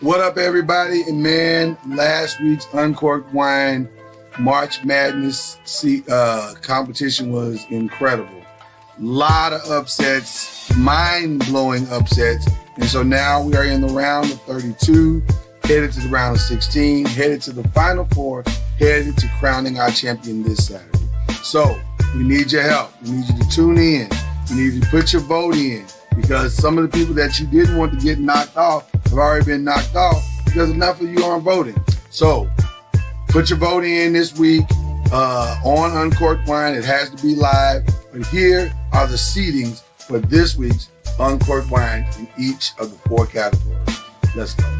What up, everybody? And man, last week's Uncorked Wine March Madness competition was incredible. Lot of upsets, mind-blowing upsets. And so now we are in the round of 32, headed to the round of 16, headed to the final four, headed to crowning our champion this Saturday. So we need your help. We need you to tune in. We need you to put your vote in, because some of the people that you didn't want to get knocked off have already been knocked off because enough of you aren't voting. So put your vote in this week on Uncorked Wine. It has to be live. But here are the seedings for this week's Uncorked Wine in each of the four categories. Let's go.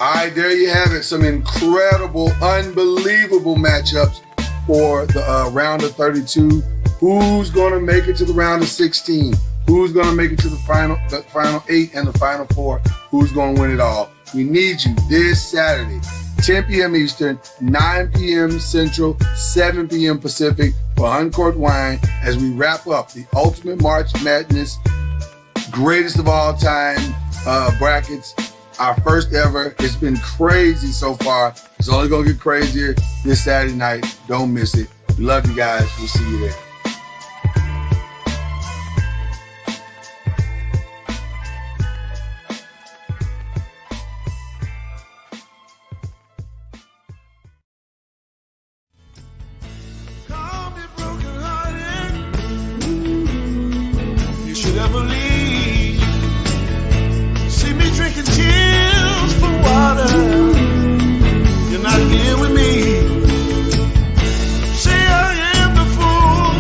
All right, there you have it. Some incredible, unbelievable matchups for the round of 32. Who's going to make it to the round of 16? Who's going to make it to the final 8 and the final 4? Who's going to win it all? We need you this Saturday, 10 p.m. Eastern, 9 p.m. Central, 7 p.m. Pacific for Uncorked Wine as we wrap up the Ultimate March Madness, greatest of all time brackets. Our first ever. It's been crazy so far. It's only going to get crazier this Saturday night. Don't miss it. We love you guys. We'll see you there. Call me broken-hearted. You should ever leave. See me drinking tears for water. You're not here with me. Say I am the fool.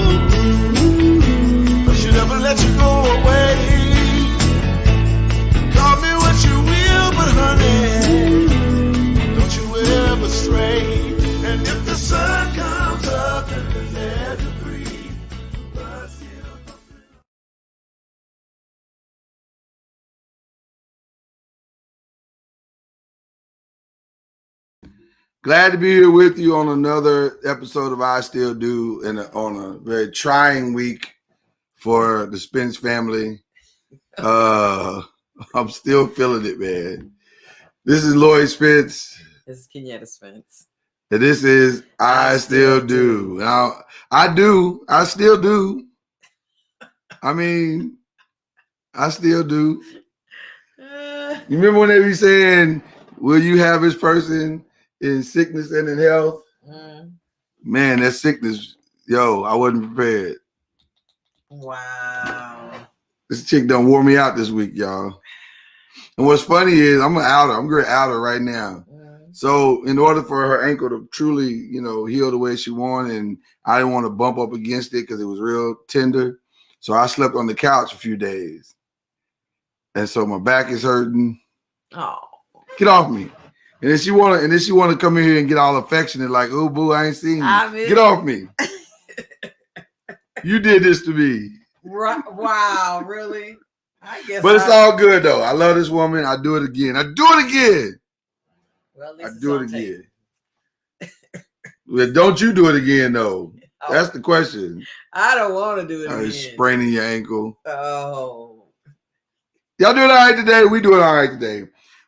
I should ever let you go away. Call me what you will, but honey, don't you ever stray. And if the sun comes up and there's air to breathe, but still. Glad to be here with you on another episode of I Still Do, and on a very trying week for the Spence family. I'm still feeling it, man. This is Lloyd Spence. This is Kenyatta Spence. And this is I Still Do. Now, I still do. I mean, I still do. You remember when they be saying, will you have this person in sickness and in health? Man, that sickness, I wasn't prepared. Wow. This chick done wore me out this week, y'all. And what's funny is I'm going to out her. I'm going to out her right now. So in order for her ankle to truly, heal the way she wanted, and I didn't want to bump up against it because it was real tender. So I slept on the couch a few days. And so my back is hurting. Oh. Get off me. And then she wanna come in here and get all affectionate, like, oh boo, I ain't seen you. Get off me. You did this to me. Wow, really? I guess. But it's all good though. I love this woman. I do it again. Well, I do it again. Well, don't you do it again though? Oh. That's the question. I don't want to do it again. Spraining your ankle. Oh. Y'all doing all right today? We doing all right today.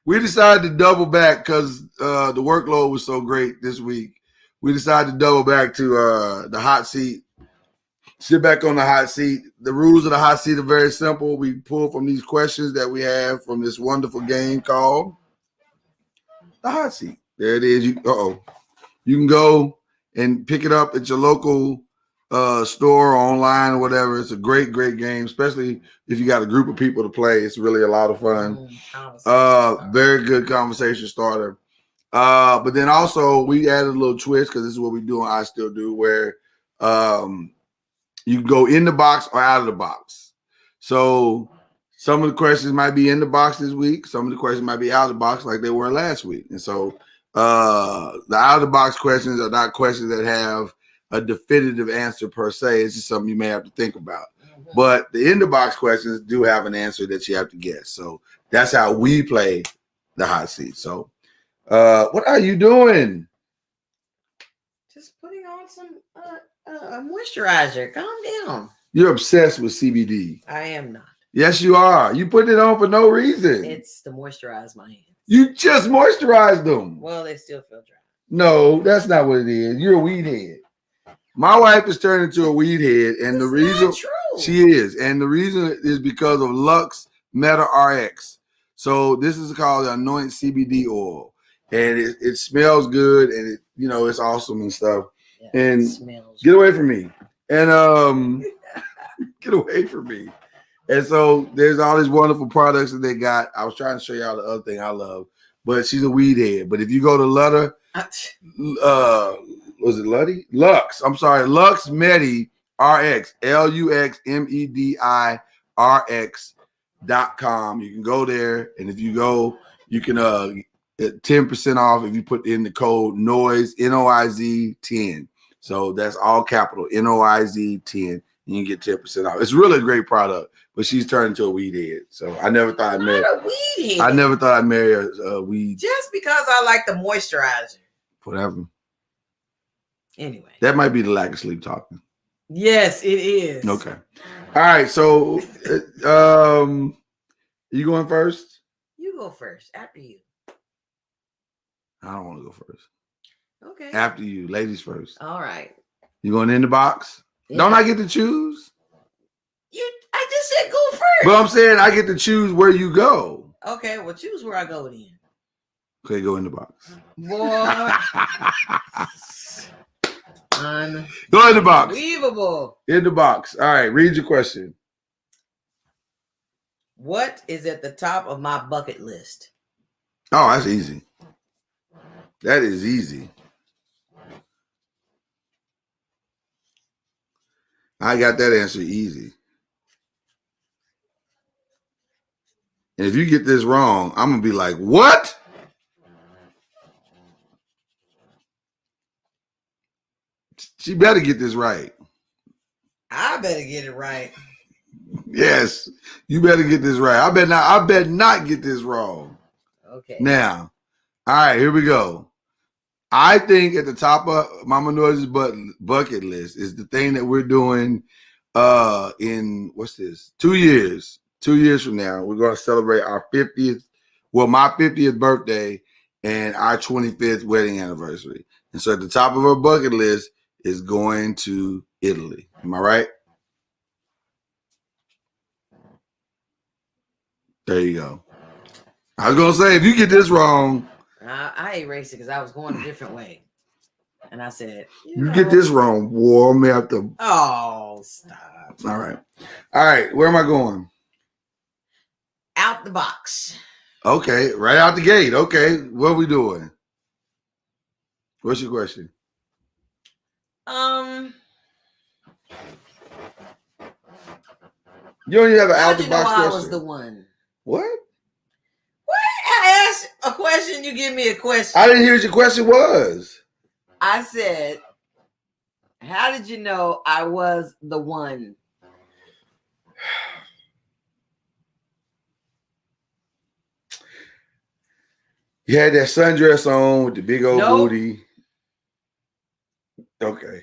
We decided to double back because the workload was so great this week. We decided to double back to the hot seat. Sit back on the hot seat. The rules of the hot seat are very simple. We pull from these questions that we have from this wonderful game called the hot seat. There it is. You can go and pick it up at your local store or online or whatever. It's a great, great game, especially if you got a group of people to play. It's really a lot of fun. Very good conversation starter. But then also we added a little twist because this is what we do and I still do, where you can go in the box or out of the box. So some of the questions might be in the box this week. Some of the questions might be out of the box like they were last week. And so the out of the box questions are not questions that have a definitive answer per se. It's just something you may have to think about. But the in the box questions do have an answer that you have to guess. So that's how we play the hot seat. So what are you doing? Just putting on some moisturizer. Calm down. You're obsessed with CBD. I am not. Yes, you are. You put it on for no reason. It's to moisturize my hands. You just moisturized them. Well, they still feel dry. No, that's not what it is. You're a weed head. My wife is turning into a weed head, and the reason she is, and the reason is because of Lux Meta RX. So this is called the Anoint CBD oil, and it smells good, and it's awesome and stuff. Yeah, and get away from me, and get away from me. And so there's all these wonderful products that they got. I was trying to show y'all the other thing I love, but she's a weed head. But if you go to Lutter, was it Luddy? Lux. I'm sorry, Lux Medi RX, LuxMediRx.com. You can go there, and if you go, you can get 10% off if you put in the code NOIZ, NOIZ 10. So that's all capital NOIZ 10. You can get 10% off. It's really a great product, but she's turned into a weed head. So I never thought I'd marry a weed head. I never thought I'd marry a weed. Just because I like the moisturizer. Whatever. Anyway. That might be the lack of sleep talking. Yes, it is. Okay. All right. So you going first? You go first. After you. I don't want to go first. Okay. After you. Ladies first. All right. You going in the box? Yeah. Don't I get to choose? I just said go first. But I'm saying I get to choose where you go. Okay, well, choose where I go then. Okay, go in the box. Boy. Go in the box. Unbelievable. In the box. All right, read your question. What is at the top of my bucket list? Oh, that's easy. That is easy. I got that answer easy. And if you get this wrong, I'm going to be like, what? She better get this right. I better get it right. Yes, you better get this right. I bet not get this wrong. Okay. Now, all right, here we go. I think at the top of Mama NOIZ's bucket list is the thing that we're doing in, what's this? 2 years. 2 years from now, we're going to celebrate our 50th, well, my 50th birthday and our 25th wedding anniversary. And so at the top of our bucket list is going to Italy. Am I right? There you go. I was going to say, if you get this wrong. I erased it because I was going a different way. And I said, you get this wrong, boy, I'm going to have to. Oh, stop. All right. All right. Where am I going? Out the box. Okay. Right out the gate. Okay. What are we doing? What's your question? You don't even have an How'd out the you know box I question. was the one? What? I asked a question, you give me a question. I didn't hear what your question was. I said, how did you know I was the one? You had that sundress on with the big old Nope. booty. Okay.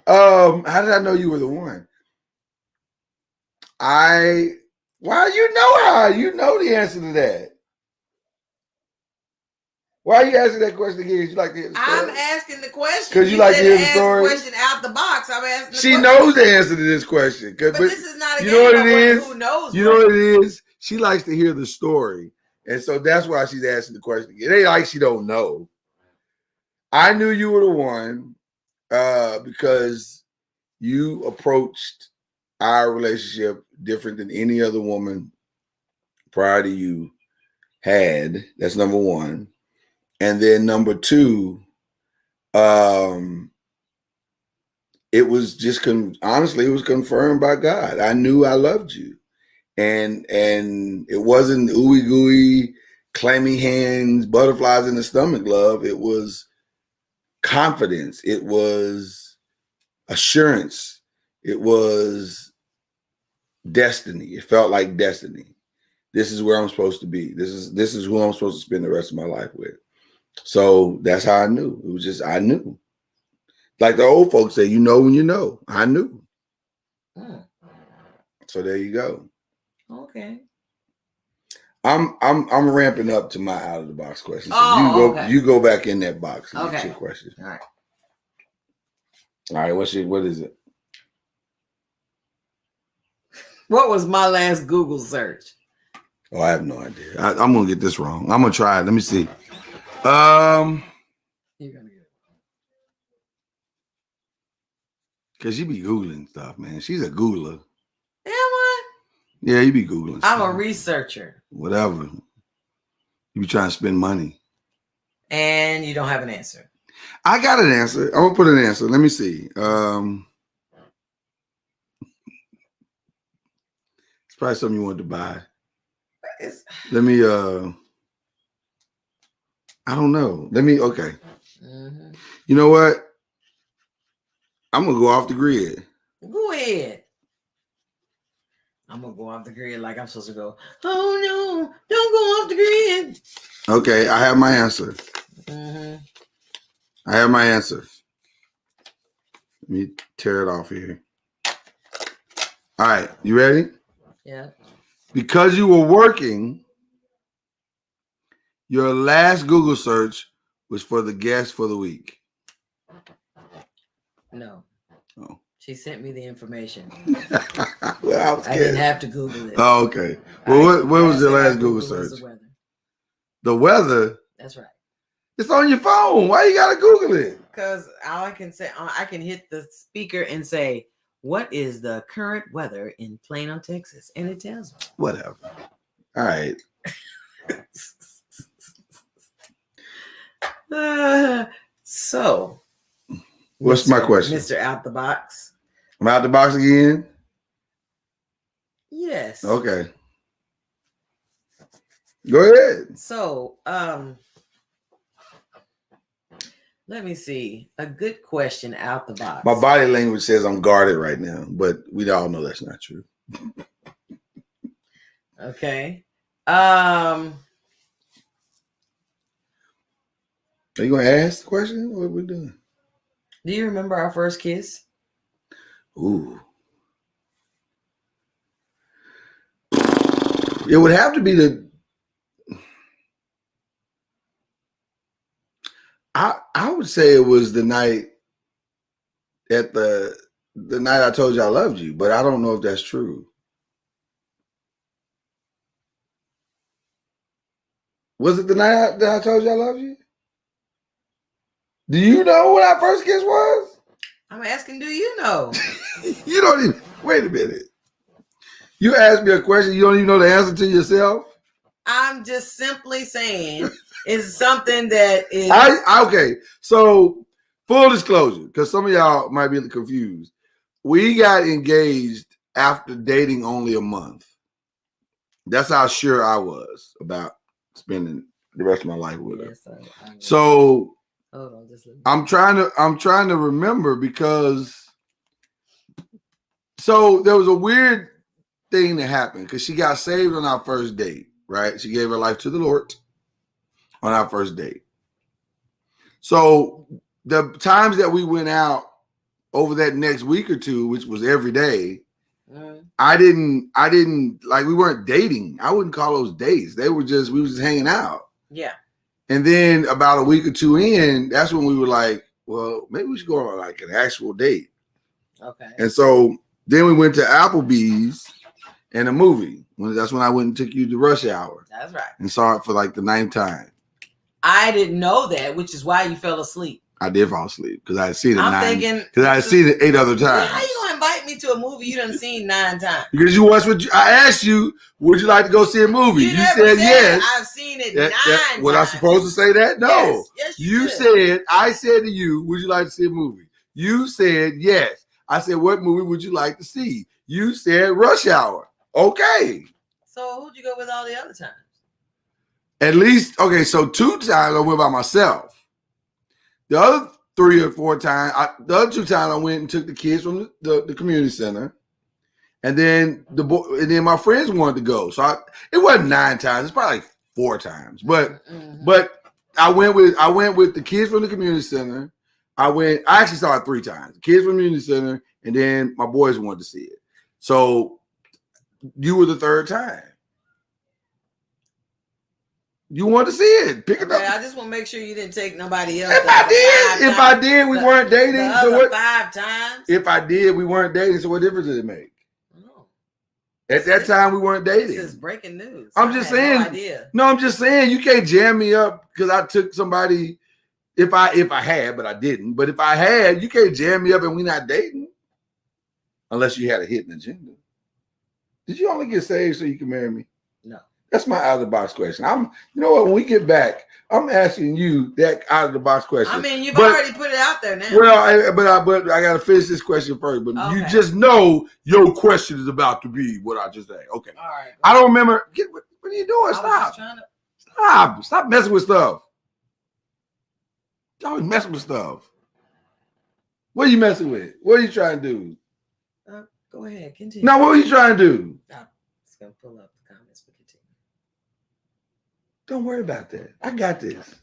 How did I know you were the one? Why you know how? You know the answer to that. Why are you asking that question again? You like to hear the story? I'm asking the question. 'Cause you like to said hear the ask story? the question out the box. I'm asking the She question. knows the answer to this question. But this is not a you game know what of it is? who knows You know what it is? She likes to hear the story. And so that's why she's asking the question again. It ain't like she don't know. I knew you were the one because you approached our relationship different than any other woman prior to you had. That's number one. And then number two, it was just honestly, it was confirmed by God. I knew I loved you. And it wasn't ooey gooey, clammy hands, butterflies in the stomach love. It was confidence. It was assurance. It was destiny. It felt like destiny. This is where I'm supposed to be. This is who I'm supposed to spend the rest of my life with. So that's how I knew. It was just I knew. Like the old folks say, you know when you know. I knew. So there you go. Okay. I'm ramping up to my out of the box question. So okay. you go back in that box and Okay. get your question. All right. All right. What is it? What was my last Google search? Oh, I have no idea. I'm gonna get this wrong. I'm gonna try it. Let me see. You're gonna get it. Cause you be Googling stuff, man. She's a Googler. Am I? Yeah, you be Googling I'm stuff. a researcher. Whatever. You be trying to spend money. And you don't have an answer. I got an answer. I'm gonna put an answer. Let me see. It's probably something you want to buy. Let me I don't know. Okay. Mm-hmm. You know what? I'm gonna go off the grid. Go ahead. I'm gonna go off the grid like I'm supposed to go. Oh no, don't go off the grid. Okay, I have my answer. Mm-hmm. I have my answer. Let me tear it off here. All right, you ready? Yeah. Because you were working, your last Google search was for the guest for the week. No. Oh. She sent me the information. Well, I didn't have to Google it. Oh, okay. Well, what was your last Google search? The weather. The weather? That's right. It's on your phone. Why you gotta Google it? Because all I can say, I can hit the speaker and say, "What is the current weather in Plano, Texas?" And it tells me. Whatever. All right. So, what's my question? Mr. Out the Box. I'm out the box again? Yes. Okay. Go ahead. So, let me see. A good question out the box. My body language says I'm guarded right now, but we all know that's not true. Okay. Are you gonna ask the question? What are we doing? Do you remember our first kiss? Ooh. It would have to be I would say it was the night at the night I told you I loved you, but I don't know if that's true. Was it the night that I told you I love you? Do you know what our first kiss was? I'm asking, do you know? You don't even, wait a minute. You asked me a question, you don't even know the answer to yourself? I'm just simply saying it's something that is. Okay, so full disclosure, because some of y'all might be confused. We got engaged after dating only a month. That's how sure I was about spending the rest of my life with her. So hold on, just I'm trying to remember because so there was a weird thing that happened because she got saved on our first date, right? She gave her life to the Lord on our first date. So the times that we went out over that next week or two, which was every day, I didn't like, we weren't dating. I wouldn't call those dates. We were just hanging out. Yeah. And then about a week or two in, that's when we were like, well, maybe we should go on like an actual date. Okay. And so then we went to Applebee's and a movie. That's when I went and took you to Rush Hour. That's right. And saw it for like the 9th time. I didn't know that, which is why you fell asleep. I did fall asleep because I had seen it because I had seen it 8 other times. How you gonna invite me to a movie you done seen 9 times? Because you watched I asked you, would you like to go see a movie? You said yes. I've seen it 9 times. Was I supposed to say that? No. Yes, you said, I said to you, would you like to see a movie? You said yes. I said, what movie would you like to see? You said Rush Hour. Okay. So who'd you go with all the other times? At least, okay, so 2 times I went by myself. The other 3 or 4 times, the other 2 times I went and took the kids from the community center. And then my friends wanted to go. So it wasn't 9 times, it's probably like 4 times. But I went with the kids from the community center. I actually saw it 3 times. The kids from the community center, and then my boys wanted to see it. So you were the 3rd time. You want to see it? Pick it up. I just want to make sure you didn't take nobody else. If I did, we weren't dating. So what? 5 times. If I did, we weren't dating. So what difference did it make? Oh. At that time, we weren't dating. This is breaking news. I'm just saying. No, I'm just saying you can't jam me up because I took somebody. If I had, but I didn't. But if I had, you can't jam me up and we not dating, unless you had a hidden agenda. Did you only get saved so you can marry me? No. That's my out of the box question. You know what? When we get back, I'm asking you that out of the box question. I mean, you've already put it out there now. Well, but I got to finish this question first. But you just know your question is about to be what I just said. Okay. All right. I don't remember. What are you doing? Stop messing with stuff. Y'all always messing with stuff. What are you messing with? What are you trying to do? Go ahead, continue. Now, what are you trying to do? I'm just gonna pull up the comments for continue. Don't worry about that. I got this.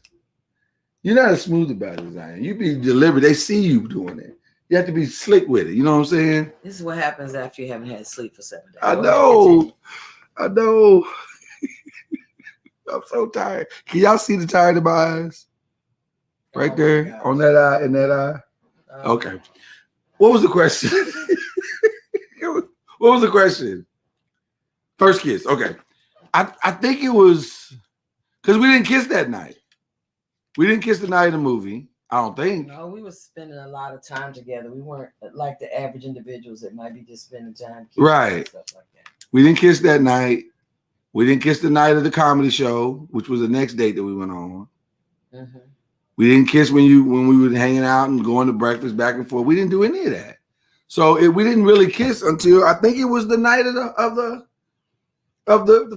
You're not as smooth about it as I am. You be deliberate. They see you doing it. You have to be slick with it. You know what I'm saying? This is what happens after you haven't had sleep for 7 days. I know. I'm so tired. Can y'all see the tired in my eyes? Right there on that eye and that eye. Okay. What was the question? What was the question? First kiss. Okay. I think it was because we didn't kiss that night. We didn't kiss the night of the movie. I don't think. No, we were spending a lot of time together. We weren't like the average individuals that might be just spending time. Right. And stuff like that. We didn't kiss that night. We didn't kiss the night of the comedy show, which was the next date that we went on. Mm-hmm. We didn't kiss when we were hanging out and going to breakfast back and forth. We didn't do any of that. So we didn't really kiss until I think it was the night of the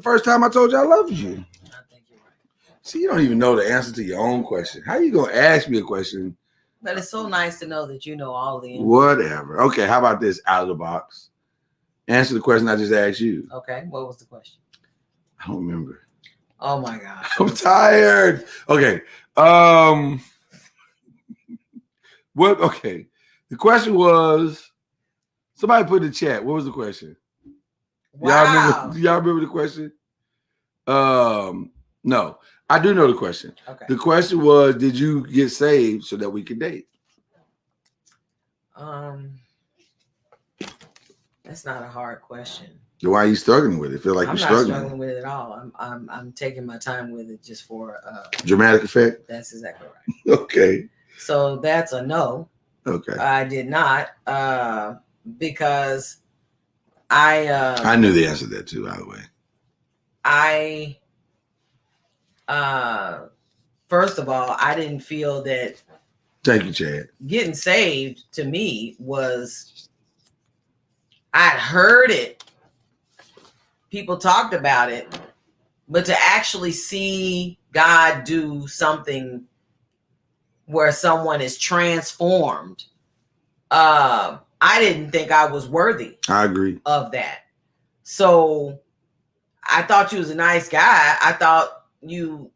first time I told you I loved you. I think you're right. See, you don't even know the answer to your own question. How you gonna ask me a question? But it's so nice to know that you know all the answers. Whatever. Okay, how about this out of the box? Answer the question I just asked you. Okay, what was the question? I don't remember. Oh my gosh. I'm tired. Okay. What? Okay. The question was, somebody put in the chat. What was the question? Wow. Y'all remember the question? No, I do know the question. Okay. The question was, did you get saved so that we could date? That's not a hard question. So why are you struggling with it? Feel like you're struggling? I'm not struggling with it at all. I'm taking my time with it just for dramatic effect. That's exactly right. Okay. So that's a no. Okay. I did not because I knew the answer to that too, by the way. First of all, I didn't feel that. Thank you, Chad. Getting saved to me was I'd heard it. People talked about it, but to actually see God do something where someone is transformed, I didn't think I was worthy. I agree of that. So I thought you was a nice guy. I thought you,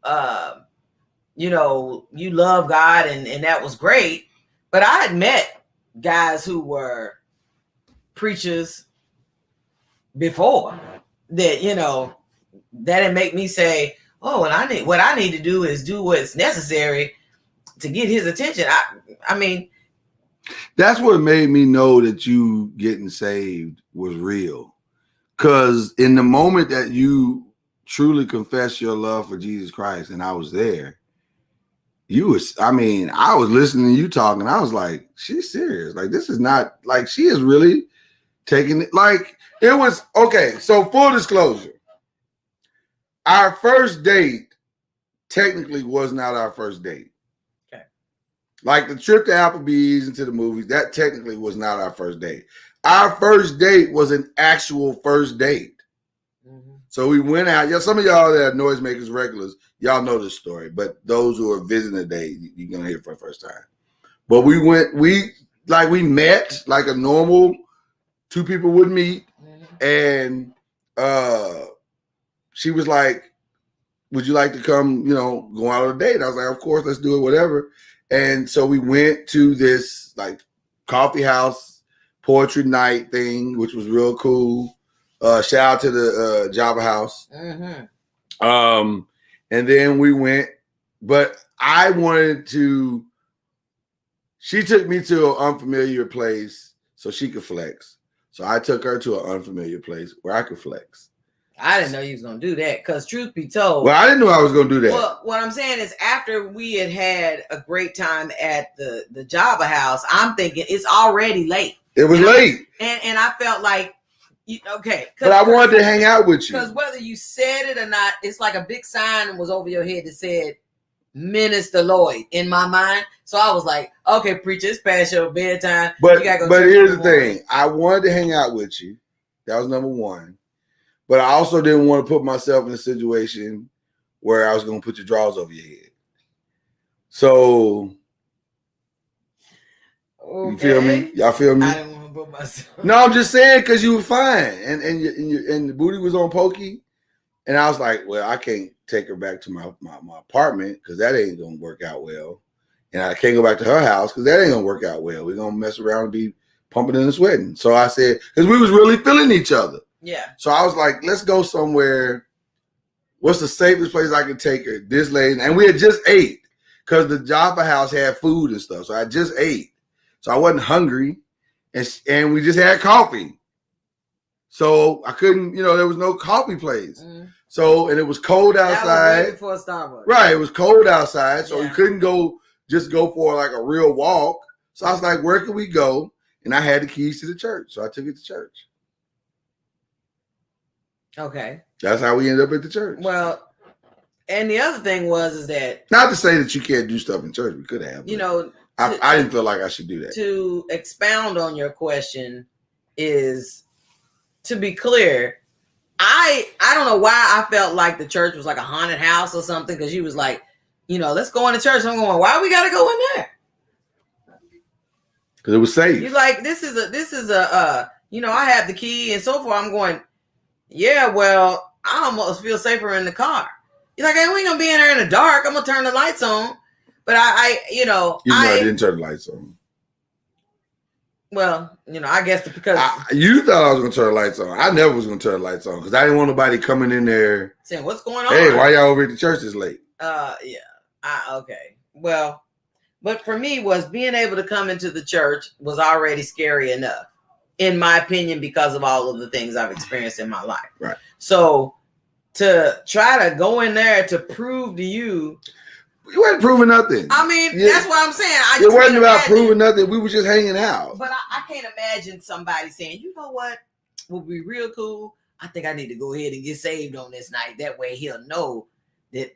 you know, you love God, and that was great. But I had met guys who were preachers before that, you know, that didn't make me say, oh, well, what I need to do is do what's necessary to get his attention. I mean, that's what made me know that you getting saved was real. Because in the moment that you truly confess your love for Jesus Christ, and I was there, I was listening to you talking. I was like, she's serious. Like, this is not, like, she is really taking it. Like, it was, okay, so full disclosure, our first date technically was not our first date. Okay. Like the trip to Applebee's and to the movies, that technically was not our first date. Our first date was an actual first date. mm-hmm. So we went out. Yeah, some of y'all that are Noisemakers regulars, y'all know this story. But those who are visiting today, you're gonna hear it for the first time. But we met like a normal two people would meet, and she was like, "Would you like to come? You know, go out on a date?" I was like, "Of course, let's do it, whatever." And so we went to this like coffee house poetry night thing, which was real cool. Shout out to the Java House. Mm-hmm. And then we went, but I wanted to. She took me to an unfamiliar place so she could flex. So I took her to an unfamiliar place where I could flex. I didn't know you was gonna do that, because truth be told, well, I didn't know I was gonna do that. Well, what I'm saying is, after we had a great time at the Java House, I'm thinking it's already late. It was late, and I felt like, okay, but I wanted to hang out with you, because whether you said it or not, it's like a big sign was over your head that said Minister Lloyd in my mind. So I was like, okay, preacher, it's past your bedtime. But you gotta go. But here's the thing: I wanted to hang out with you. That was number one. But I also didn't want to put myself in a situation where I was going to put your drawers over your head. So, okay. You feel me? Y'all feel me? I didn't want to put myself. No, I'm just saying because you were fine, and the booty was on pokey, and I was like, well, I can't take her back to my apartment because that ain't gonna work out well, and I can't go back to her house because that ain't gonna work out well. We're gonna mess around and be pumping and sweating. So I said, because we was really feeling each other. Yeah. So I was like, let's go somewhere. What's the safest place I could take her? This lady. And we had just ate because the Java House had food and stuff. So I just ate. So I wasn't hungry. And we just had coffee. So I couldn't, there was no coffee place. Mm. So, and it was cold outside. That was before Starbucks. Right. It was cold outside. So yeah. we couldn't go for like a real walk. So I was like, where can we go? And I had the keys to the church. So I took it to church. Okay. That's how we ended up at the church. Well, and the other thing is that, not to say that you can't do stuff in church, we could have. I didn't feel like I should do that. To expound on your question is, to be clear, I don't know why I felt like the church was like a haunted house or something, because you was like, let's go into church. I'm going, why we got to go in there? Because it was safe. You're like, this is a I have the key and so forth. I'm going, yeah, well, I almost feel safer in the car. You're like, hey, we ain't gonna be in there in the dark. I'm gonna turn the lights on. But I didn't turn the lights on. Well, I guess because you thought I was gonna turn the lights on. I never was gonna turn the lights on because I didn't want nobody coming in there saying, "What's going on? Hey, why y'all over at the church this late?" Yeah. Okay. Well, but for me, was being able to come into the church was already scary enough, in my opinion, because of all of the things I've experienced in my life. Right. So to try to go in there to prove to you. You wasn't proving nothing. I mean, that's what I'm saying. It wasn't about proving nothing. We were just hanging out. But I can't imagine somebody saying, you know what would be real cool? I think I need to go ahead and get saved on this night. That way he'll know that.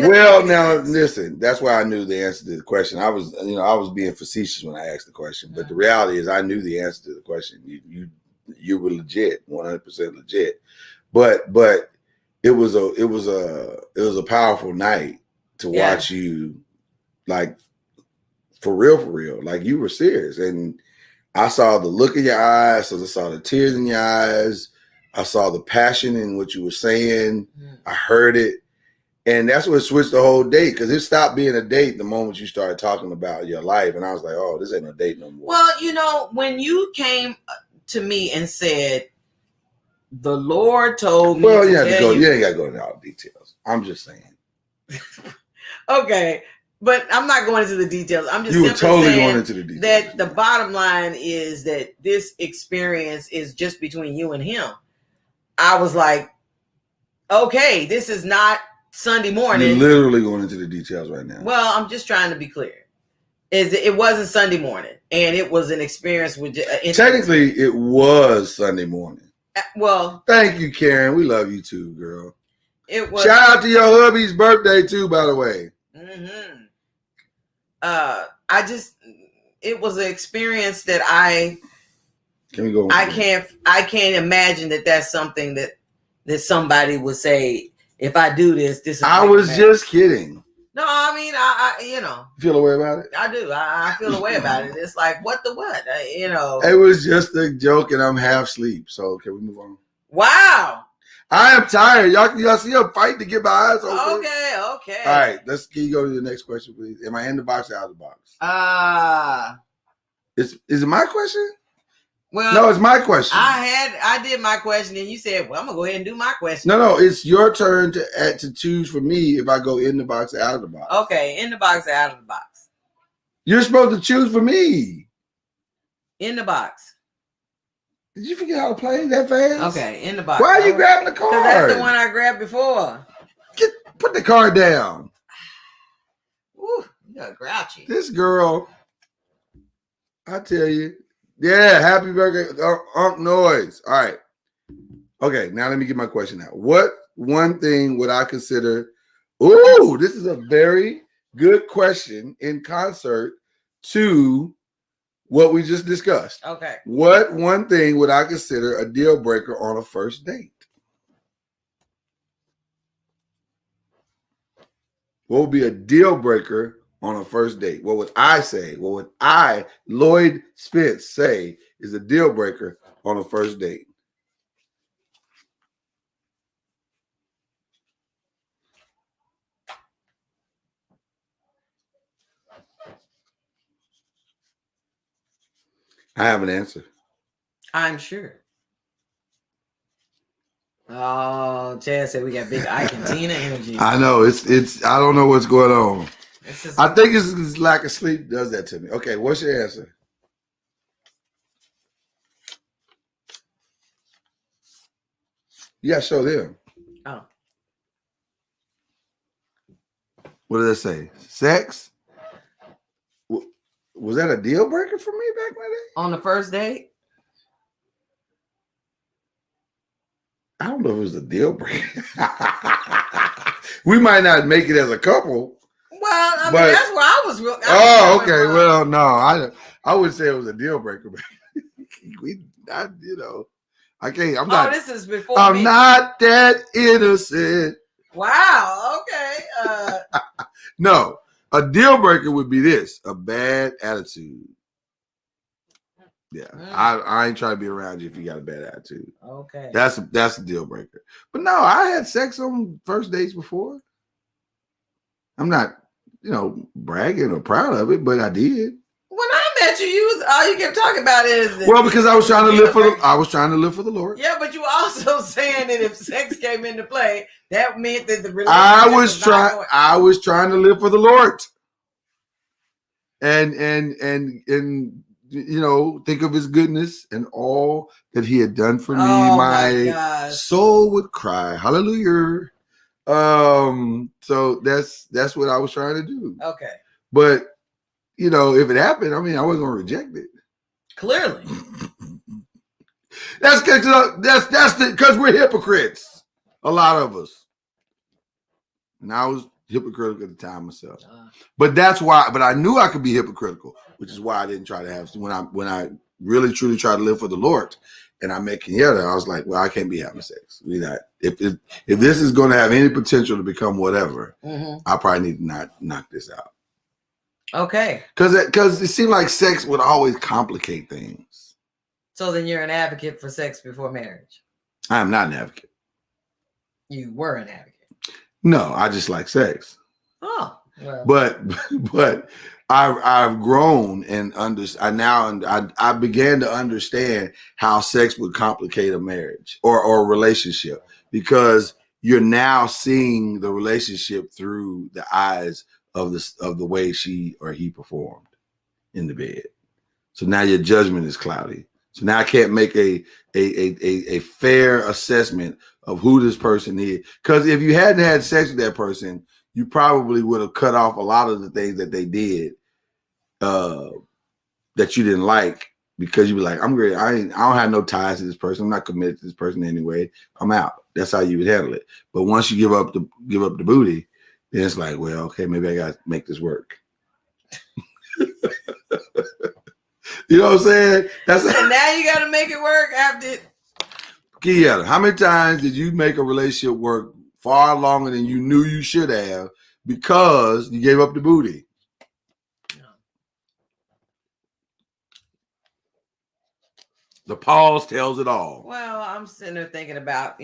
Well, now listen, that's why I knew the answer to the question. I was being facetious when I asked the question, but the reality is I knew the answer to the question. you were legit, 100% legit. But it was a powerful night to watch you, like for real, like you were serious. And I saw the look in your eyes, I saw the tears in your eyes, I saw the passion in what you were saying. I heard it. And that's what switched the whole date, because it stopped being a date the moment you started talking about your life. And I was like, oh, this ain't a date no more. Well, you know, when you came to me and said, the Lord told me you have to go. You ain't got to go into all the details. I'm just saying. Okay. But I'm not going into the details. I'm just you were totally saying going into the details. That the bottom line is that this experience is just between you and him. I was like, okay, this is not Sunday morning. You're literally going into the details right now. Well, I'm just trying to be clear. It wasn't Sunday morning, and it was an experience with. Technically, it was Sunday morning. Well, thank you, Karen. We love you too, girl. It was. Shout out to your hubby's birthday too, by the way. It was an experience that I. Can we go? I can't imagine that that's something that somebody would say. If I do this is. I was just kidding. No, I mean, I you know. Feel a way about it? I do. I feel a way about it. It's like, what the what? You know. It was just a joke, and I'm half asleep. So can we move on? Wow. I am tired. Y'all see I'm fighting to get my eyes open. Okay. All right, can you go to the next question, please? Am I in the box or out of the box? Is it my question? Well, no, it's my question. I did my question, and you said, "Well, I'm gonna go ahead and do my question." No, it's your turn to choose for me if I go in the box or out of the box. Okay, in the box or out of the box? You're supposed to choose for me. In the box. Did you forget how to play that fast? Okay, in the box. Why are you grabbing the card? Because that's the one I grabbed before. Put the card down. Ooh, you got grouchy. This girl, I tell you. Yeah, happy birthday, Unc NOIZ. All right. Okay, now let me get my question out. What one thing would I consider? Ooh, this is a very good question in concert to what we just discussed. Okay. What one thing would I consider a deal breaker on a first date? What would be a deal breaker on a first date? What would I say? What would I, Lloyd Spence, say is a deal breaker on a first date? I have an answer. I'm sure. Oh, Chad said we got big Ike and Tina energy. I know it's. I don't know what's going on. I think it's lack of sleep does that to me. Okay, what's your answer? You gotta show them. Oh. What did that say? Sex? Was that a deal breaker for me back in the day? On the first date? I don't know if it was a deal breaker. We might not make it as a couple. Well, I mean, that's where I was. Okay. Well, no, I would say it was a deal breaker. I can't. I'm not. This is before. I'm not that innocent. Wow. Okay. No, a deal breaker would be this: a bad attitude. Yeah, I ain't trying to be around you if you got a bad attitude. Okay. That's a deal breaker. But no, I had sex on first dates before. I'm not, bragging or proud of it, but I did. When I met you, all you kept talking about is because I was trying to live for the Lord. Yeah, but you also saying that if sex came into play, that meant that the relationship I was trying to live for the Lord. And think of his goodness and all that he had done for me. My soul would cry. Hallelujah. So that's what I was trying to do. Okay. But if it happened, I wasn't gonna reject it. Clearly. That's because we're hypocrites. A lot of us. And I was hypocritical at the time myself. But that's why, I knew I could be hypocritical, which is why I didn't try to have when I really truly try to live for the Lord. and I met Kenyatta, I was like, well, I can't be having sex. We not if this is going to have any potential to become whatever, I probably need to not knock this out. Okay. Because it seemed like sex would always complicate things. So then you're an advocate for sex before marriage. I am not an advocate. You were an advocate. No, I just like sex. Oh, well. But I've grown and I began to understand how sex would complicate a marriage or a relationship, because you're now seeing the relationship through the eyes of the way she or he performed in the bed. So now your judgment is cloudy. So now I can't make a fair assessment of who this person is. Because if you hadn't had sex with that person, you probably would have cut off a lot of the things that they did that you didn't like, because you'd be like, I'm great. I don't have no ties to this person. I'm not committed to this person anyway. I'm out. That's how you would handle it. But once you give up the booty, then it's like, well, okay, maybe I got to make this work. You know what I'm saying? So now you got to make it work after. Kenyatta, how many times did you make a relationship work far longer than you knew you should have because you gave up the booty? No. The pause tells it all. Well, I'm sitting there thinking about,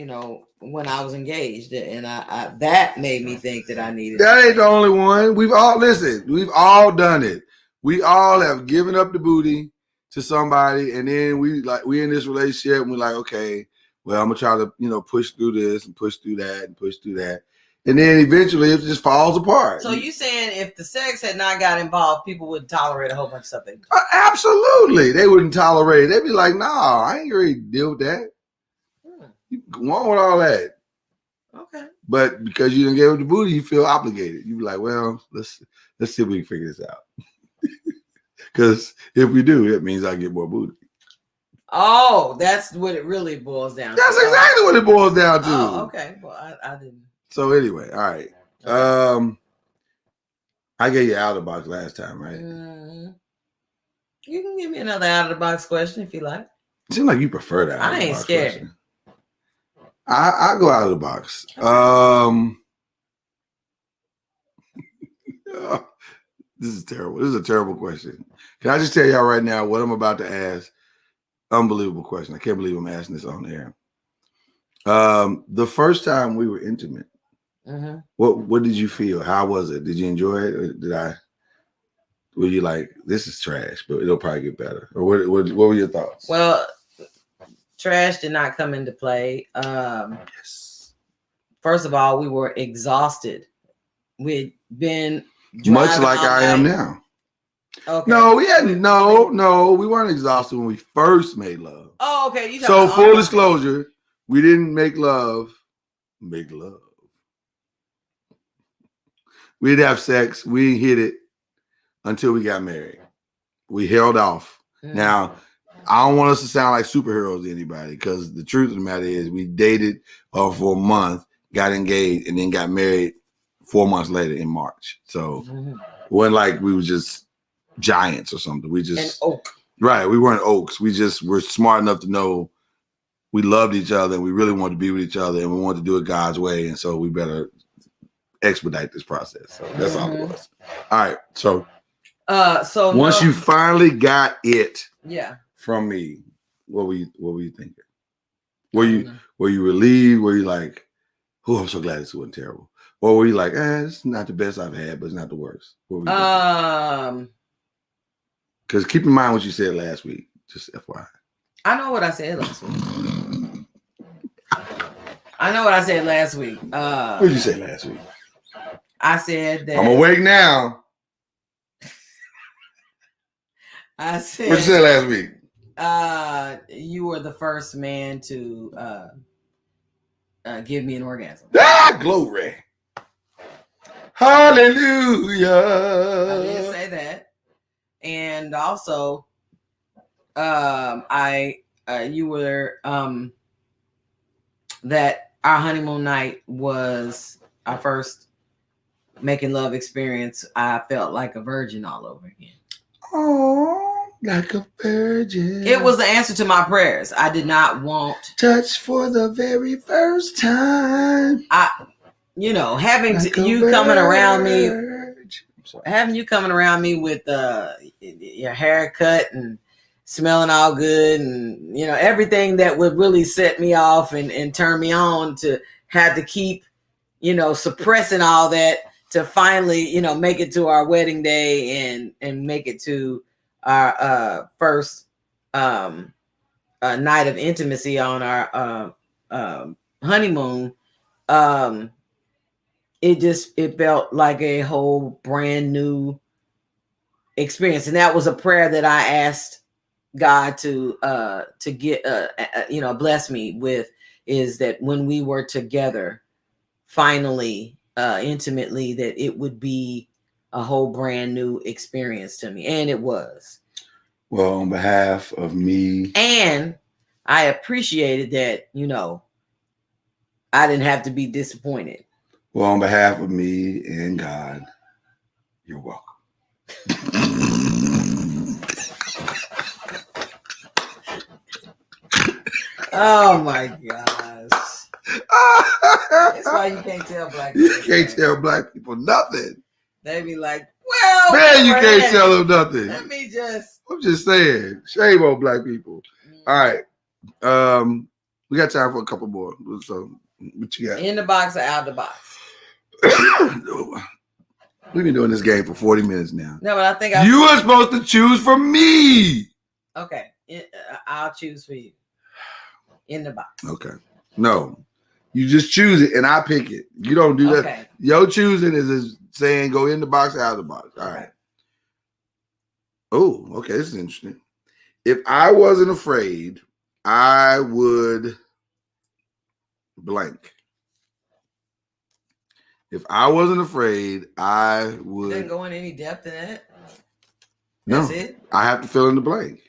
when I was engaged, and I that made me think that I needed. That ain't the only one. We've all done it. We all have given up the booty to somebody, and then we in this relationship, and we're like, okay, well, I'm gonna try to push through this and push through that and push through that, and then eventually it just falls apart. So you saying if the sex had not got involved, people would tolerate a whole bunch of stuff? Absolutely, they wouldn't tolerate it. They'd be like, "Nah, I ain't ready to deal with that. You go on with all that." Okay. But because you didn't give up the booty, you feel obligated. You be like, "Well, let's see if we can figure this out." Because if we do, it means I get more booty. Oh, that's what it really boils down to. That's exactly what it boils down to. Oh, okay. Well, I didn't. So anyway, all right. Okay. I gave you out of the box last time, right? You can give me another out of the box question if you like. It seems like you prefer that. I ain't scared. Question. I go out of the box. This is terrible. This is a terrible question. Can I just tell y'all right now what I'm about to ask? Unbelievable question. I can't believe I'm asking this on air. The first time we were intimate, what did you feel? How was it? Did you enjoy it? Or were you like, this is trash, but it'll probably get better? Or what were your thoughts? Well, trash did not come into play. Yes. First of all, we were exhausted. We'd been much like I am now. Okay. No, we hadn't. No, we weren't exhausted when we first made love. Oh, okay. So full disclosure, we didn't make love. Make love. We didn't have sex. We hit it until we got married. We held off. Now, I don't want us to sound like superheroes to anybody, because the truth of the matter is we dated for a month, got engaged, and then got married 4 months later in March. So it wasn't like we were just giants or something. We just an oak. Right. We weren't oaks. We just were smart enough to know we loved each other and we really wanted to be with each other and we wanted to do it God's way. And so we better expedite this process. So that's all it was. All right. So once you finally got it from me, what were you thinking? Were you relieved? Were you like, oh, I'm so glad this wasn't terrible? Or were you like, it's not the best I've had, but it's not the worst? What were you thinking? Because keep in mind what you said last week, just FYI. I know what I said last week. What did you say last week? I said that. I'm awake now. I said. What you said last week? You were the first man to give me an orgasm. Glory. Hallelujah. I didn't say that. And also, you were that our honeymoon night was our first making love experience. I felt like a virgin all over again. Oh, like a virgin. It was the answer to my prayers. I did not want touch for the very first time. Having Like you coming around me, sorry. having you coming around me with your haircut and smelling all good and everything that would really set me off and turn me on, to have to keep suppressing all that to finally make it to our wedding day and make it to our first night of intimacy on our honeymoon. It felt like a whole brand new experience, and that was a prayer that I asked God to get bless me with, is that when we were together finally intimately, that it would be a whole brand new experience to me, and it was. Well, on behalf of me, and I appreciated that I didn't have to be disappointed. Well, on behalf of me and God, you're welcome. Oh my gosh. That's why you can't tell black people. You can't tell black people nothing. They be like, well, man, you can't tell them nothing. I'm just saying. Shame on black people. All right. We got time for a couple more. So what you got? In the box or out the box? We've been doing this game for 40 minutes now. No, but I think you were supposed to choose for me. Okay. I'll choose for you. In the box. Okay. No. You just choose it and I pick it. You don't do that. Okay. Your choosing is saying go in the box or out of the box. All right. Oh, okay. This is interesting. If I wasn't afraid, I would blank. If I wasn't afraid, I would. You didn't go in any depth in that? No. That's it? I have to fill in the blank.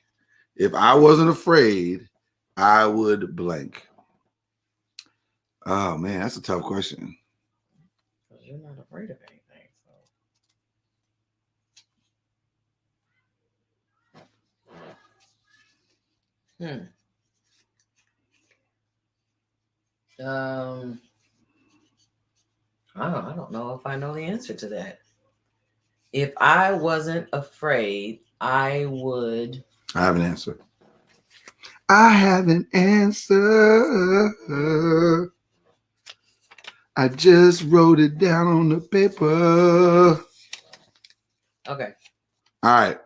If I wasn't afraid, I would blank. Oh, man, that's a tough question. You're not afraid of anything. I don't know if I know the answer to that. If I wasn't afraid, I would. I have an answer. I have an answer. I just wrote it down on the paper. Okay. All right.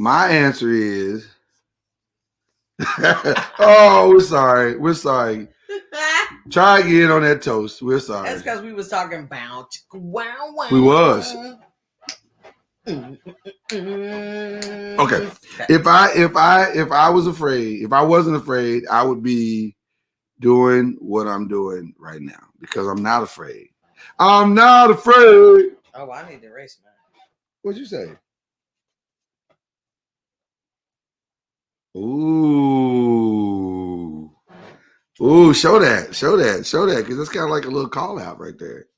My answer is. Oh, we're sorry. We're sorry. Try again on that toast. We're sorry. That's because we was talking about wow. We was. Okay. If I was afraid, if I wasn't afraid, I would be doing what I'm doing right now because I'm not afraid. I'm not afraid. Oh, I need to erase mine. What'd you say? Ooh. Ooh, show that, because that's kind of like a little call out right there.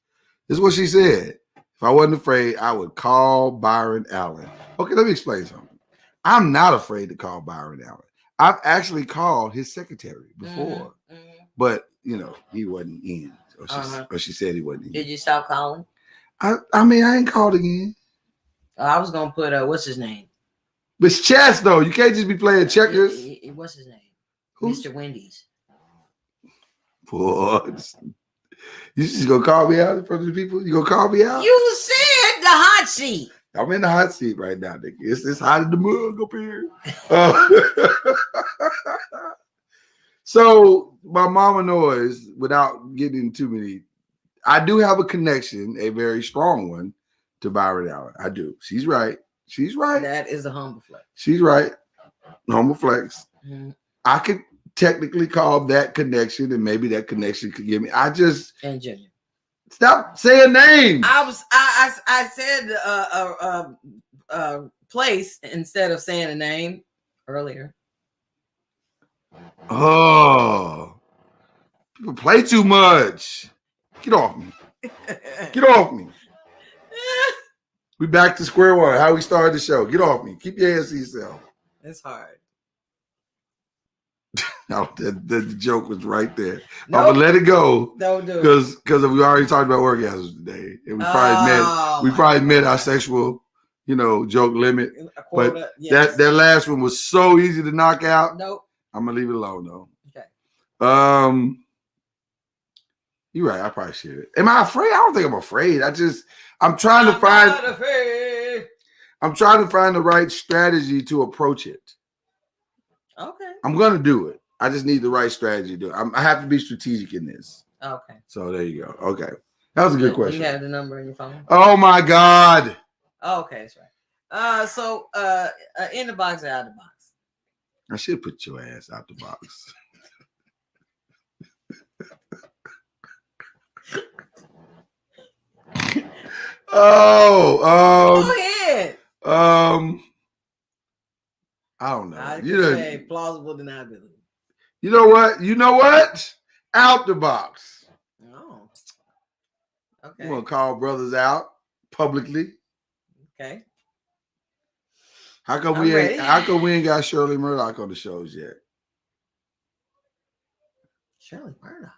This is what she said. If I wasn't afraid, I would call Byron Allen. Okay, let me explain something. I'm not afraid to call Byron Allen. I've actually called his secretary before, but he wasn't in, or she said he wasn't in. Did you stop calling? I ain't called again. I was gonna put what's his name? It's chess though. You can't just be playing checkers. What's his name? Who? Mr. Wendy's. Boy, you just gonna call me out in front of the people? You gonna call me out? You said the hot seat. I'm in the hot seat right now, nigga. It's hot in the mug up here. So my mama NOIZ, without getting too many, I do have a connection, a very strong one, to Byron Allen. I do. She's right. She's right. That is a humble flex. She's right. Humble flex. Mm-hmm. I could technically call that connection, and maybe that connection could give me. And Junior. Stop saying names. I said a place instead of saying a name earlier. Oh, people play too much. Get off me. Get off me. We back to square one. How we started the show. Get off me. Keep your hands to yourself. It's hard. No, the joke was right there. Nope. I'm gonna let it go. Don't do it. Because we already talked about orgasms today, and we probably met our sexual, joke limit. But yes. that last one was so easy to knock out. Nope. I'm gonna leave it alone though. Okay. You're right. I probably should. Am I afraid? I don't think I'm afraid. I'm trying to find the right strategy to approach it. Okay. I'm gonna do it. I just need the right strategy to do it. I have to be strategic in this. Okay. So there you go. Okay. That was a good question. You have the number in your phone? Oh my God. Oh, okay, that's right. So in the box or out of the box? I should put your ass out the box. Go ahead. I don't know. I could say plausible deniability. You know what? Out the box. Oh. Okay. You want to call brothers out publicly? Okay. How come we ain't got Shirley Murdoch on the shows yet? Shirley Murdoch.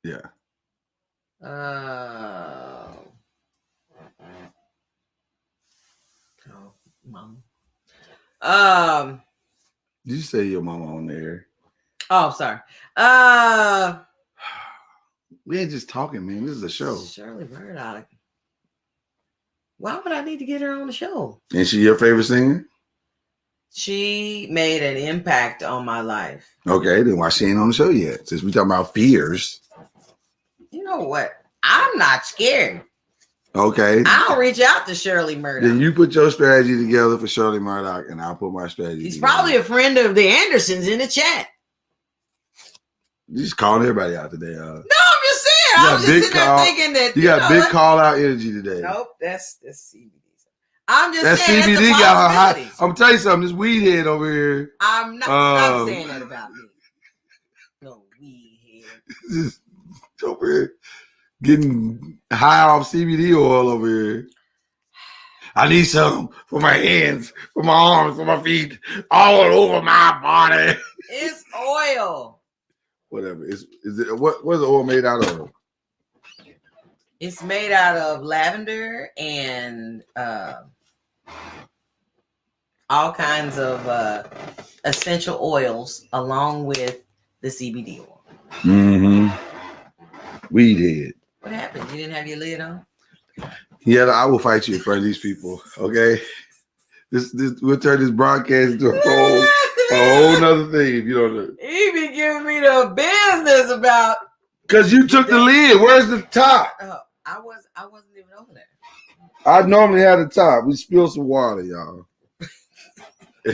Yeah. Oh, mom. Did you say your mama on there? Oh, sorry. We ain't just talking, man. This is a show. Shirley Murdoch. Why would I need to get her on the show? Is she your favorite singer? She made an impact on my life. Okay, then why she ain't on the show yet? Since we talking about fears. You know what? I'm not scared. Okay. I'll reach out to Shirley Murdoch. Then you put your strategy together for Shirley Murdoch, and I'll put my strategy He's together. probably a friend of the Andersons in the chat. You just calling everybody out today. No, I'm just saying. I was just sitting there thinking that you got big call out energy today. Nope, that's CBD. I'm just that saying CBD that's got her hot. I'm gonna tell you something. This weed head over here. I'm not saying that about me. No weed head. Just over here getting high off CBD oil over here. I need some for my hands, for my arms, for my feet, all over my body. It's oil. Whatever. Is it what's the oil made out of? It's made out of lavender and all kinds of essential oils along with the CBD oil. Mm-hmm. Weed head. What happened? You didn't have your lid on? Yeah, I will fight you in front of these people. Okay, this we'll turn this broadcast into a whole nother thing. If you don't know. He be giving me the business about. Because you took the lid. Where's the top? I wasn't even over there. I normally have the top. We spill some water, y'all.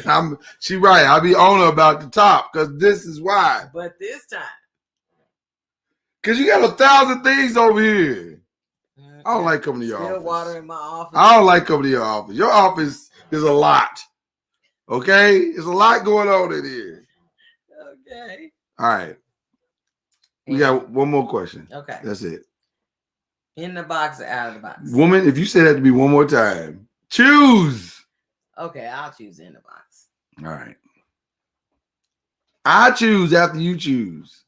And she right. I'll be on her about the top because this is why. But this time. Because you got 1,000 things over here. I don't like coming to your office. Water in my office. I don't like coming to your office. Your office is a lot. Okay? There's a lot going on in here. Okay. All right. We got one more question. Okay. That's it. In the box or out of the box? Woman, if you say that to me one more time, choose. Okay, I'll choose in the box. All right. I choose after you choose.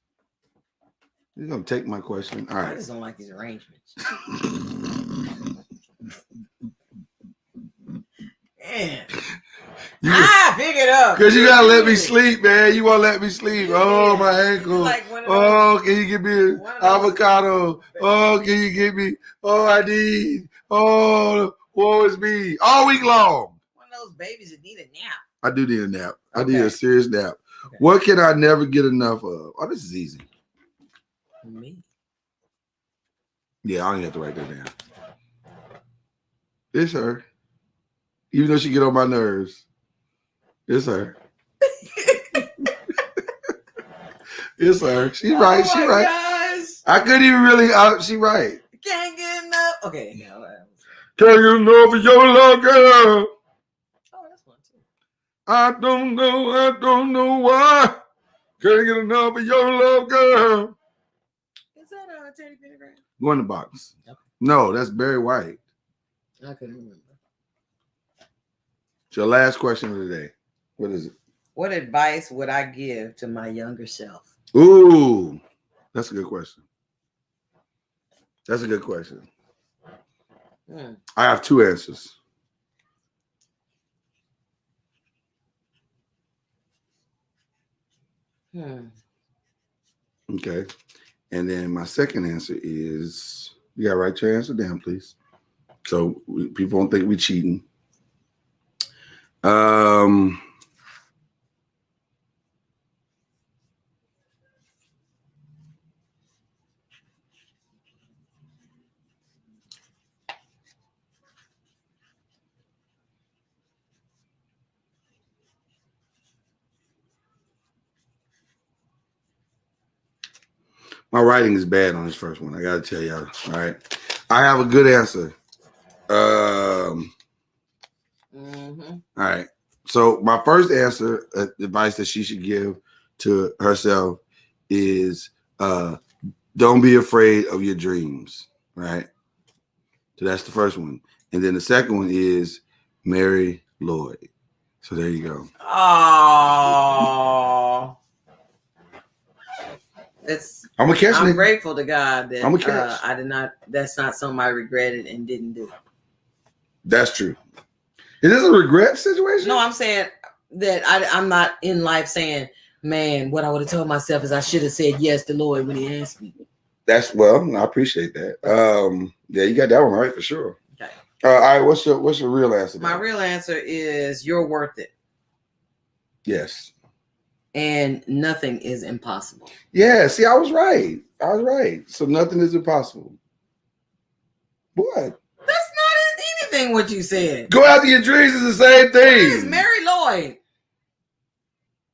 You're going to take my question. All right. I just don't like these arrangements. Man. Pick it up. Because you got to let me sleep, man. You won't let me sleep. Oh, my ankle. Like can you give me an avocado? Oh, can you give me? Oh, I need. Oh, woe is me. All week long. One of those babies that need a nap. I do need a nap. I need a serious nap. Okay. What can I never get enough of? Oh, this is easy. Me. Yeah, I don't even have to write that down. It's her. Even though she get on my nerves. It's her. It's her. She's right. She right. Gosh. I couldn't even really. She right. Can't get enough. Okay. Yeah, can't get enough of your love, girl. Oh, that's one too. I don't know why. Can't get enough of your love, girl. Is that a Teddy Pendergrass? Go in the box. Okay. No, that's Barry White. I couldn't remember. It's your last question of the day. What is it? What advice would I give to my younger self? Ooh, that's a good question. That's a good question. I have two answers. Okay. And then my second answer is, you gotta write your answer down, please. So people don't think we're cheating. My writing is bad on this first one. I gotta tell y'all. All right. I have a good answer. All right. So my first answer, advice that she should give to herself is don't be afraid of your dreams. Right. So that's the first one. And then the second one is marry Lloyd. So there you go. Oh. I'm grateful to God that I did not. That's not something I regretted and didn't do. That's true. Is this a regret situation? No, I'm saying that I'm not in life saying, man, what I would have told myself is I should have said yes to Lloyd when he asked me. I appreciate that. Yeah, you got that one right for sure. Okay. All right, what's your real answer? My real answer is you're worth it. Yes. And nothing is impossible. Yeah, see, I was right. So nothing is impossible. What? That's not anything what you said. Go after your dreams is the same thing. What is marry Lloyd?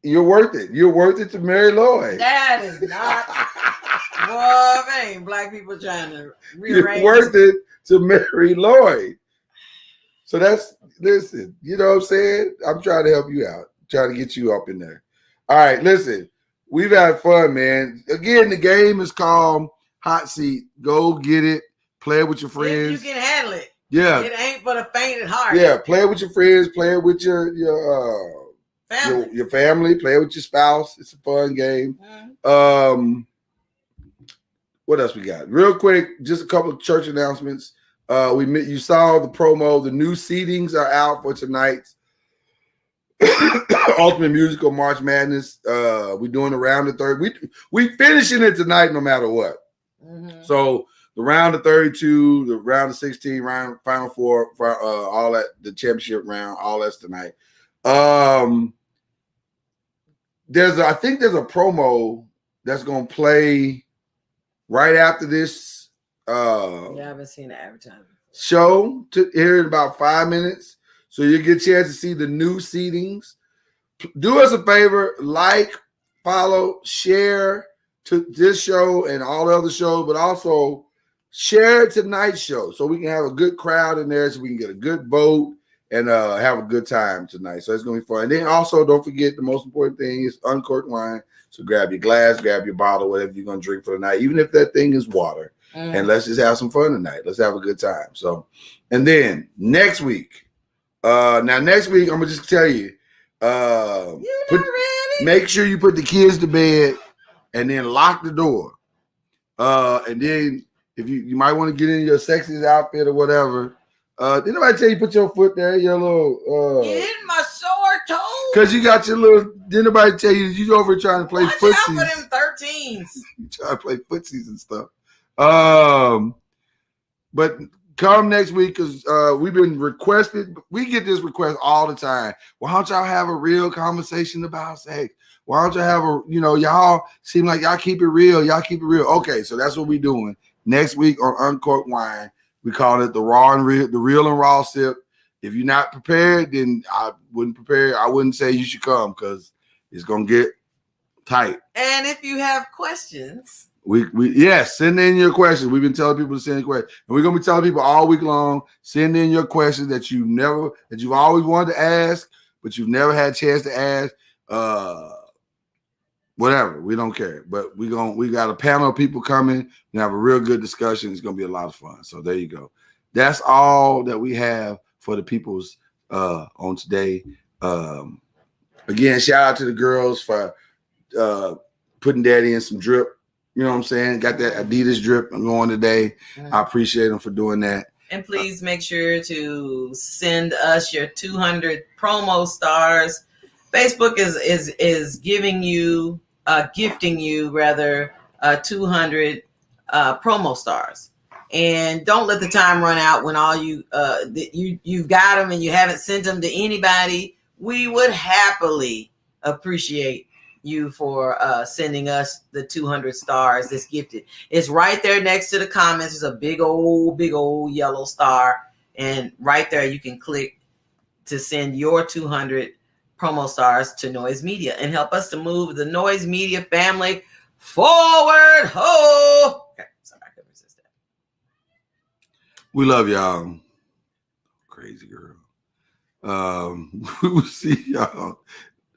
You're worth it. You're worth it to marry Lloyd. That is not. Well, ain't black people trying to rearrange. You're worth it to marry Lloyd. So listen, you know what I'm saying? I'm trying to help you out. Trying to get you up in there. All right, listen, we've had fun, man. Again, the game is called Hot Seat. Go get it. Play it with your friends. If you can handle it. Yeah. It ain't for the faint at heart. Yeah, play it with your friends. Play it with your family. Your family. Play it with your spouse. It's a fun game. What else we got? Real quick, just a couple of church announcements. You saw the promo. The new seedings are out for tonight's Ultimate Musical March Madness. We're doing the round of 30. We finishing it tonight no matter what. So the round of 32, the round of 16, round final four, for all that, the championship round, all that's tonight. I think there's a promo that's gonna play right after this. I haven't seen the advertisement. Show here in about 5 minutes. So you get a chance to see the new seedings. Do us a favor, like, follow, share to this show and all the other shows, but also share tonight's show so we can have a good crowd in there, so we can get a good vote and have a good time tonight. So it's going to be fun. And then also, don't forget, the most important thing is uncorked wine. So grab your glass, grab your bottle, whatever you're going to drink for the night, even if that thing is water. And let's just have some fun tonight. Let's have a good time. So, and then next week, next week, I'm gonna just tell you, make sure you put the kids to bed and then lock the door. And then if you might want to get in your sexiest outfit or whatever. Did anybody tell you put your foot there, your little in my sore toe? Because you got your little, did anybody tell you over trying to play footsies? Watch out for them 13s. You trying to play footsies and stuff. But come next week, because we've been requested. We get this request all the time. Why don't y'all have a real conversation about sex? Why don't y'all have y'all seem like y'all keep it real. Y'all keep it real. Okay, so that's what we're doing. Next week on Uncorked Wine, we call it the real and raw sip. If you're not prepared, then I wouldn't prepare. I wouldn't say you should come because it's gonna get tight. And if you have questions, send in your questions. We've been telling people to send questions, and we're gonna be telling people all week long. Send in your questions that you've always wanted to ask, but you've never had a chance to ask. Whatever, we don't care. But we got a panel of people coming. We have a real good discussion. It's gonna be a lot of fun. So there you go. That's all that we have for the people's on today. Again, shout out to the girls for putting daddy in some drip. You know what I'm saying? Got that Adidas drip going today. I appreciate them for doing that. And please make sure to send us your 200 promo stars. Facebook is giving you, gifting you rather, 200 promo stars. And don't let the time run out when all you've got them and you haven't sent them to anybody. We would happily appreciate you for sending us the 200 stars that's gifted. It's right there next to the comments. There's a big old yellow star. And right there you can click to send your 200 promo stars to NOIZ Media and help us to move the NOIZ Media family forward. Ho! Okay, sorry, I couldn't resist that. We love y'all. Crazy girl. We will see y'all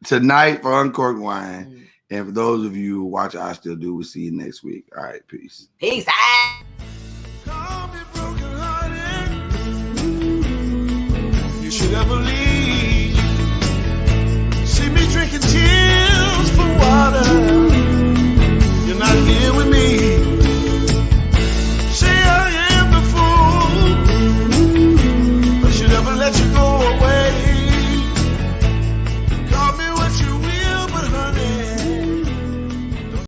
tonight for Uncorked Wine. And for those of you who watch I Still Do, we'll see you next week. All right, peace. Peace out. You should ever leave.